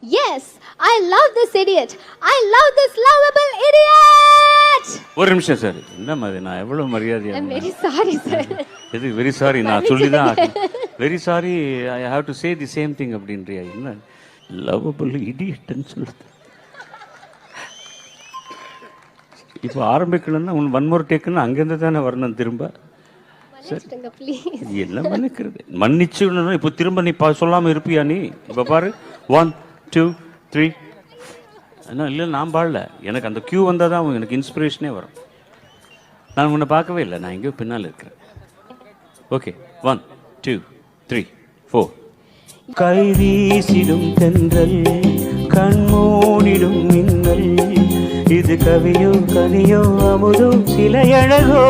Yes, I love this idiot. I love this lovable idiot. ஒரு நிமிஷம் sir. என்ன மாதிரி நான் எவ்வளவு மரியாதையா I'm very sorry, sir. இது வெரி சாரி நான் சொல்லிதான் very sorry I have to say the same thing அப்படின்றியா என்ன லவ்வபிள் இடியட்னு சொல்லுது. இப்போ ஆரம்பிக்கணும்னா உன் வன்முறை டேக்குன்னு அங்கேருந்து தானே வரணும் திரும்ப. மன்னிச்சிடுங்க please. என்ன மன்னிக்கிறது மன்னிச்சுடணும். இப்போ திரும்ப நீ சொல்லாமல் இருப்பியா நீ? இப்போ பாரு 1 2 3 என்ன இல்லை நான் பாடல. எனக்கு அந்த கியூ வந்தால் தான் எனக்கு இன்ஸ்பிரேஷனே வரும். நான் உன்னை பார்க்கவே இல்லை, நான் எங்கேயோ பின்னால் இருக்கிறேன். ஓகே 1 2 3 4. கை வீசிடும் தென்றல் கண்மூடிடும் மின்னல் இது கவியோ கனியோ அமுதோ சில அழகோ